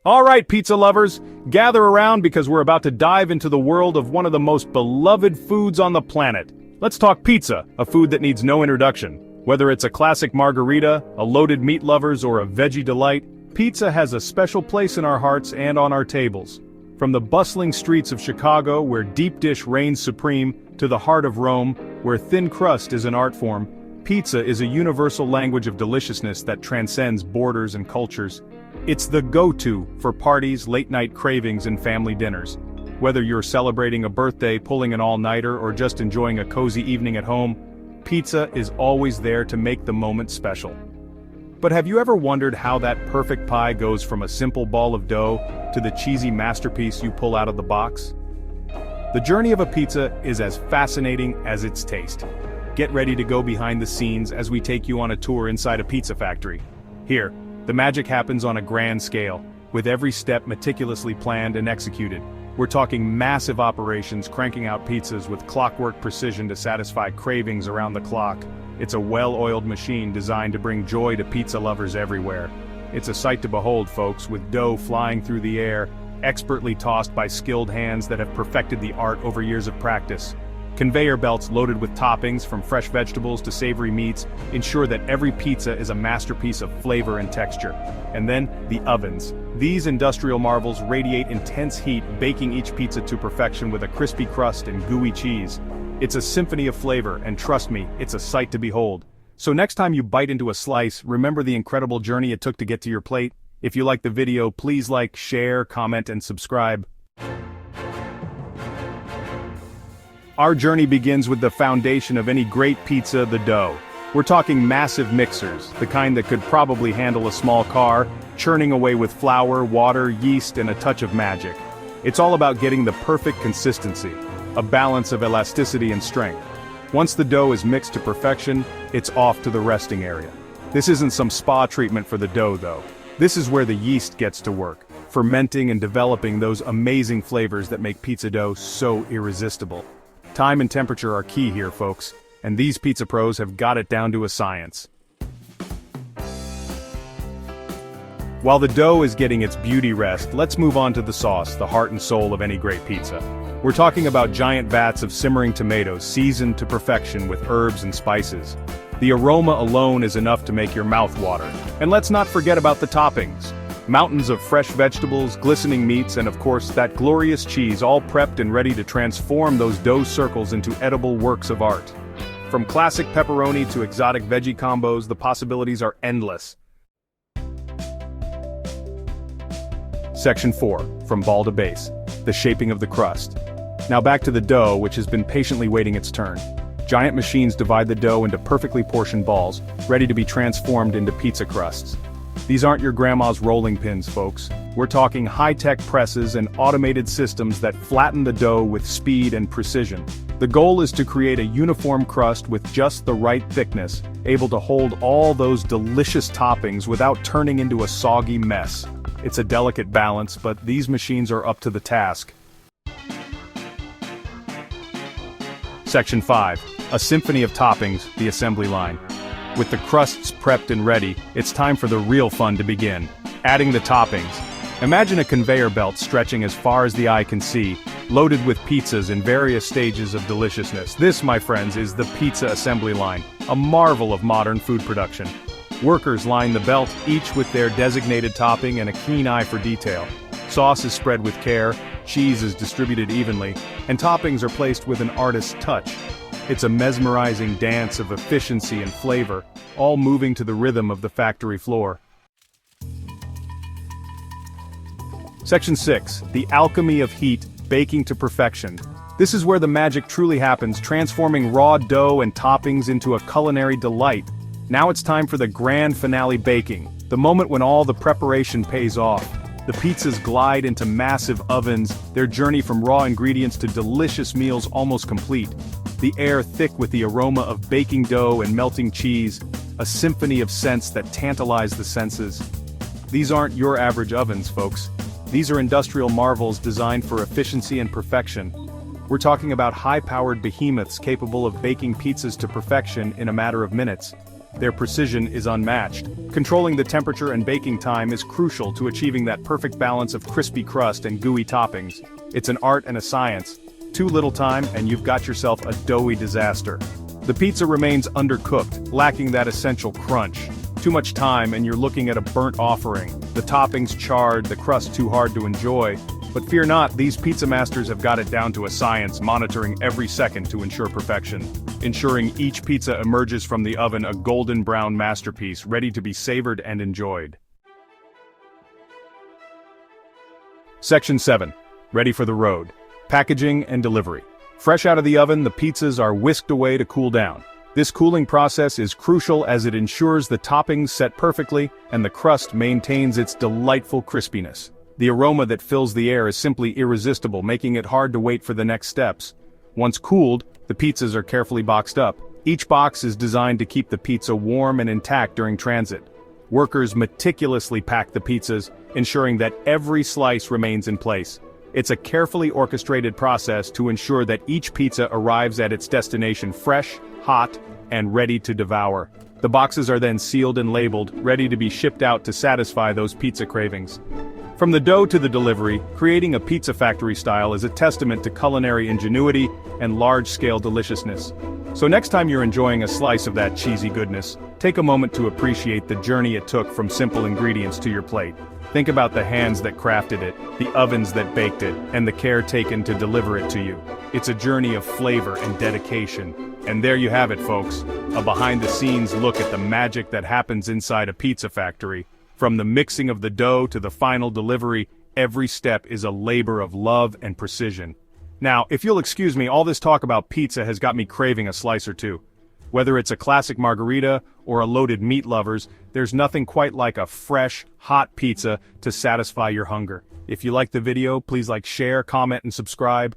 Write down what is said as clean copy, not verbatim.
All right, pizza lovers, gather around because we're about to dive into the world of one of the most beloved foods on the planet. Let's talk pizza, a food that needs no introduction. Whether it's a classic margarita, a loaded meat lovers, or a veggie delight, pizza has a special place in our hearts and on our tables. From the bustling streets of Chicago, where deep dish reigns supreme, to the heart of Rome, where thin crust is an art form, pizza is a universal language of deliciousness that transcends borders and cultures. It's the go-to for parties, late-night cravings, and family dinners. Whether you're celebrating a birthday, pulling an all-nighter, or just enjoying a cozy evening at home, pizza is always there to make the moment special. But have you ever wondered how that perfect pie goes from a simple ball of dough to the cheesy masterpiece you pull out of the box? The journey of a pizza is as fascinating as its taste. Get ready to go behind the scenes as we take you on a tour inside a pizza factory. Here, the magic happens on a grand scale, with every step meticulously planned and executed. We're talking massive operations cranking out pizzas with clockwork precision to satisfy cravings around the clock. It's a well-oiled machine designed to bring joy to pizza lovers everywhere. It's a sight to behold, folks, with dough flying through the air, expertly tossed by skilled hands that have perfected the art over years of practice. Conveyor belts loaded with toppings, from fresh vegetables to savory meats, ensure that every pizza is a masterpiece of flavor and texture. And then, the ovens. These industrial marvels radiate intense heat, baking each pizza to perfection with a crispy crust and gooey cheese. It's a symphony of flavor, and trust me, it's a sight to behold. So next time you bite into a slice, remember the incredible journey it took to get to your plate. If you liked the video, please like, share, comment, and subscribe. Our journey begins with the foundation of any great pizza, the dough. We're talking massive mixers, the kind that could probably handle a small car, churning away with flour, water, yeast, and a touch of magic. It's all about getting the perfect consistency, a balance of elasticity and strength. Once the dough is mixed to perfection, it's off to the resting area. This isn't some spa treatment for the dough, though. This is where the yeast gets to work, fermenting and developing those amazing flavors that make pizza dough so irresistible. Time and temperature are key here, folks, and these pizza pros have got it down to a science. While the dough is getting its beauty rest, let's move on to the sauce, the heart and soul of any great pizza. We're talking about giant vats of simmering tomatoes seasoned to perfection with herbs and spices. The aroma alone is enough to make your mouth water. And let's not forget about the toppings. Mountains of fresh vegetables, glistening meats, and of course that glorious cheese, all prepped and ready to transform those dough circles into edible works of art. From classic pepperoni to exotic veggie combos, the possibilities are endless. Section 4, from ball to base, the shaping of the crust. Now back to the dough, which has been patiently waiting its turn. Giant machines divide the dough into perfectly portioned balls, ready to be transformed into pizza crusts. These aren't your grandma's rolling pins, folks. We're talking high-tech presses and automated systems that flatten the dough with speed and precision. The goal is to create a uniform crust with just the right thickness, able to hold all those delicious toppings without turning into a soggy mess. It's a delicate balance, but these machines are up to the task. Section 5. A symphony of toppings, the assembly line. With the crusts prepped and ready, it's time for the real fun to begin. Adding the toppings. Imagine a conveyor belt stretching as far as the eye can see, loaded with pizzas in various stages of deliciousness. This, my friends, is the pizza assembly line, a marvel of modern food production. Workers line the belt, each with their designated topping and a keen eye for detail. Sauce is spread with care, cheese is distributed evenly, and toppings are placed with an artist's touch. It's a mesmerizing dance of efficiency and flavor, all moving to the rhythm of the factory floor. Section 6. The alchemy of heat, baking to perfection. This is where the magic truly happens, transforming raw dough and toppings into a culinary delight. Now it's time for the grand finale, baking, the moment when all the preparation pays off. The pizzas glide into massive ovens, their journey from raw ingredients to delicious meals almost complete. The air thick with the aroma of baking dough and melting cheese, a symphony of scents that tantalize the senses. These aren't your average ovens, folks. These are industrial marvels designed for efficiency and perfection. We're talking about high-powered behemoths capable of baking pizzas to perfection in a matter of minutes. Their precision is unmatched. Controlling the temperature and baking time is crucial to achieving that perfect balance of crispy crust and gooey toppings. It's an art and a science. Too little time and you've got yourself a doughy disaster. The pizza remains undercooked, lacking that essential crunch. Too much time and you're looking at a burnt offering. The toppings charred, the crust too hard to enjoy. But fear not, these pizza masters have got it down to a science, monitoring every second to ensure perfection. Ensuring each pizza emerges from the oven a golden brown masterpiece, ready to be savored and enjoyed. Section 7. Ready for the road. Packaging and delivery. Fresh out of the oven, the pizzas are whisked away to cool down. This cooling process is crucial as it ensures the toppings set perfectly and the crust maintains its delightful crispiness. The aroma that fills the air is simply irresistible, making it hard to wait for the next steps. Once cooled, the pizzas are carefully boxed up. Each box is designed to keep the pizza warm and intact during transit. Workers meticulously pack the pizzas, ensuring that every slice remains in place. It's a carefully orchestrated process to ensure that each pizza arrives at its destination fresh, hot, and ready to devour. The boxes are then sealed and labeled, ready to be shipped out to satisfy those pizza cravings. From the dough to the delivery, creating a pizza factory style is a testament to culinary ingenuity and large-scale deliciousness. So next time you're enjoying a slice of that cheesy goodness, take a moment to appreciate the journey it took from simple ingredients to your plate. Think about the hands that crafted it, the ovens that baked it, and the care taken to deliver it to you. It's a journey of flavor and dedication. And there you have it, folks, a behind-the-scenes look at the magic that happens inside a pizza factory. From the mixing of the dough to the final delivery, every step is a labor of love and precision. Now, if you'll excuse me, all this talk about pizza has got me craving a slice or two. Whether it's a classic margarita or a loaded meat lovers, there's nothing quite like a fresh, hot pizza to satisfy your hunger. If you like the video, please like, share, comment, and subscribe.